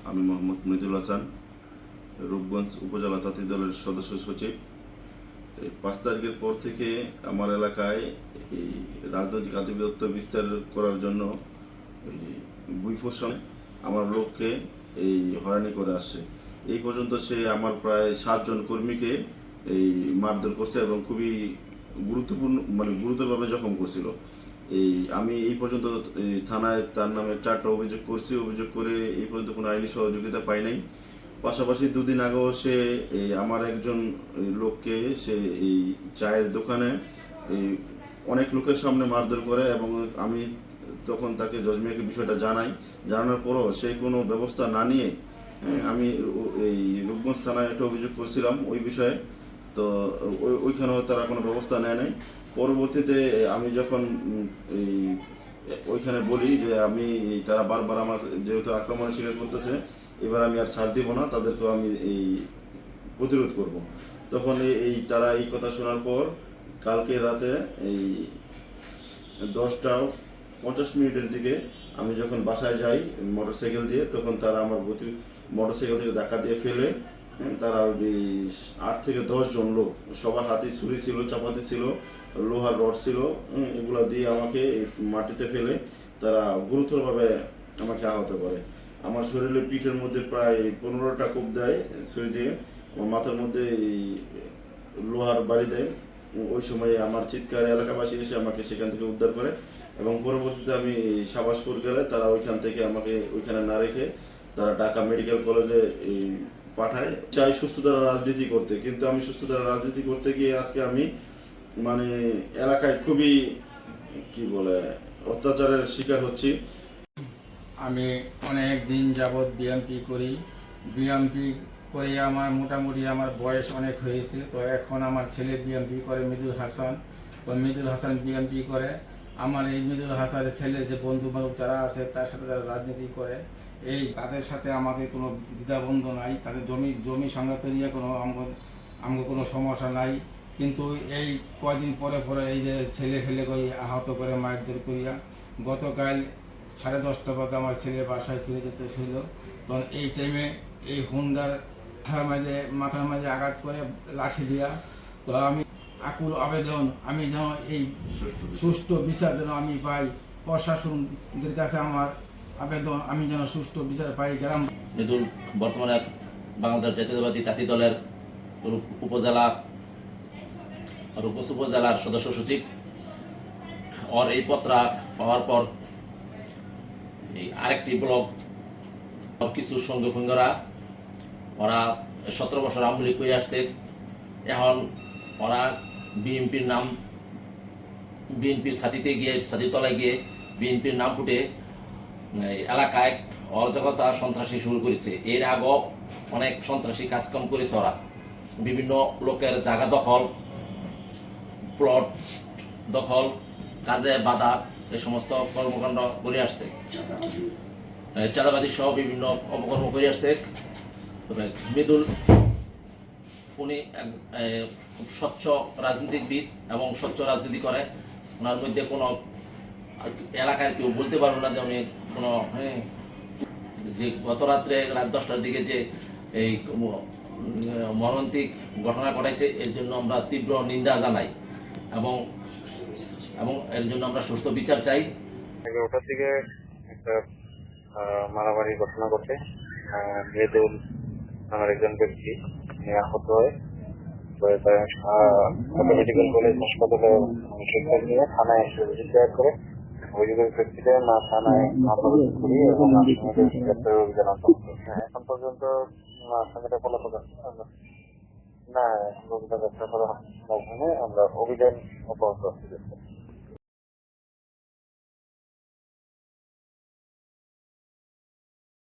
আমি মোহাম্মদ মৃদুল হাসান, রূপগঞ্জ উপজেলা তাঁতি দলের সদস্য সচিব। 5 তারিখের পর থেকে আমার এলাকায় এই রাজনৈতিক আধিপত্য বিস্তার করার জন্য বুইফোর আমার লোককে এই হয়রানি করে আসছে। এই পর্যন্ত সে আমার প্রায় 7 জন কর্মীকে এই মারধর করছে এবং খুবই গুরুতরভাবে জখম করছিল। আমি এই পর্যন্ত থানায় তার নামে 4টা অভিযোগ করছি। অভিযোগ করে এই পর্যন্ত কোনো আইনি সহযোগিতা পাই নাই। পাশাপাশি 2 দিন আগেও সে আমার একজন লোককে সে এই চায়ের দোকানে এই অনেক লোকের সামনে মারধর করে এবং আমি তখন তাকে জজ মিয়াকে বিষয়টা জানানোর পরও সে কোনো ব্যবস্থা না নিয়ে আমি এই রূপগঞ্জ থানায় একটা অভিযোগ করছিলাম ওই বিষয়ে। তো ওইখানেও তারা কোনো ব্যবস্থা নেয় নাই। পরবর্তীতে আমি যখন এই ওইখানে বলি যে তারা বারবার আমার যেহেতু আক্রমণের শিকার করতেছে, এবার আমি আর ছাড় দিব না, তাদেরকেও আমি এই প্রতিরোধ করব। তখন তারা এই কথা শোনার পর কালকে রাতে এই 10টা 50 মিনিটের দিকে আমি যখন বাসায় যাই মোটরসাইকেল দিয়ে, তখন তারা আমার মোটরসাইকেল থেকে ধাক্কা দিয়ে ফেলে তারা 8 থেকে 10 জন লোক, সবার হাতে ছুরি ছিল, চাপাতি ছিল, লোহার রড ছিল, এগুলা দিয়ে আমাকে মাটিতে ফেলে তারা গুরুতরভাবে আমাকে আহত করে। আমার শরীরে পিঠের মধ্যে প্রায় 15টা কোপ দেয় ছুরি দিয়ে, আমার মাথার মধ্যে লোহার বাড়ি দেয়। ওই সময় আমার চিৎকারে এলাকাবাসী এসে আমাকে সেখান থেকে উদ্ধার করে এবং পরবর্তীতে আমি সাবাসপুর গেলে তারা ওইখান থেকে আমাকে ওইখানে না রেখে তারা ঢাকা মেডিকেল কলেজে পাঠায়। চাই সুস্থতার রাজনীতি করতে, কিন্তু আমি সুস্থতার রাজনীতি করতে গিয়ে আজকে আমি এলাকায় খুবই অত্যাচারের শিকার হচ্ছি। আমি অনেক দিন যাবৎ বিএমপি করি। বিএমপি করে আমার মোটামুটি আমার বয়স অনেক হয়েছে। তো এখন আমার ছেলে বিএমপি করে, মৃদুল হাসান। তো মৃদুল হাসান বিএমপি করে। আমার এই মৃদুল হাসানের ছেলে যে বন্ধু বান্ধব যারা আছে তার সাথে যারা রাজনীতি করে, তাদের সাথে আমাদের কোনো দ্বিধাবন্ধ নাই। তাদের জমি সংক্রান্ত নিয়ে আমাকে কোনো সমস্যা নাই। কিন্তু এই কয়দিন পরে পরে এই যে ছেলে ফেলে আহত করে মারধর করিয়া গতকাল 10:30 বাজে আমার ছেলে বাসায় ফিরে যেতে ছিল। তখন এই টাইমে এই হুন্ডার মাথার মাঝে আঘাত করে লাঠি দিয়া। তো আমি আকুল আবেদন, আমি যেন এই সুষ্ঠু বিচার যেন আমি পাই। প্রশাসনদের কাছে আমার আবেদন, আমি যেন সুষ্ঠু বিচার পাই। গ্রাম মৃদুল বর্তমানে বাংলাদেশ জাতীয়তাবাদী তাঁতি দলের রূপগঞ্জ উপজেলার সদস্য সচিব। ওর এই পত্রা পাওয়ার পর আরেকটি ব্লক কিছু সঙ্গীরা ওরা 17 বছর আওয়ামী লীগ করে আসছে। এখন ওরা বিএনপির ছাতির তলায় গিয়ে বিএনপির নাম ফুটে এলাকায় অরাজকতা সন্ত্রাসী শুরু করেছে। এর আগেও অনেক সন্ত্রাসী কাজকাম করেছে। ওরা বিভিন্ন লোকের জায়গা দখল, প্লট দখল, কাজে বাধা, এই সমস্ত কর্মকাণ্ড করে আসছে। চাঁদাবাদী সহ বিভিন্ন অপকর্ম করে আসছে। তবে মৃদুল উনি খুব স্বচ্ছ রাজনীতিবিদ এবং স্বচ্ছ রাজনীতি করে। ওনার মধ্যে কোনো এলাকার কেউ বলতে পারবে না যে উনি কোনো যে গত রাত্রে রাত 10টার দিকে যে এই মর্মান্তিক ঘটনা ঘটাইছে, এর জন্য আমরা তীব্র নিন্দা জানাই এবং এর জন্য আমরা সুস্থ বিচার চাই। 11টার দিকে একটা মারামারির ঘটনা ঘটে। মৃদুল আমার একজন ব্যক্তি আহত হয়। মেডিকেল কলেজ হাসপাতালে ট্রিটমেন্ট নিয়ে থানায় এসে অভিযোগ দায়ের করে অভিযোগের প্রেক্ষিতে থানায় মামলা রুজু করি এবং আসামিদের গ্রেপ্তারের অভিযান অন্তর্ভুক্ত। এখন পর্যন্ত আসামিরা পলাতক আছে না, এখন পর্যন্ত গ্রেপ্তার করা হয়নি। আমরা অভিযান অব্যাহত আছে।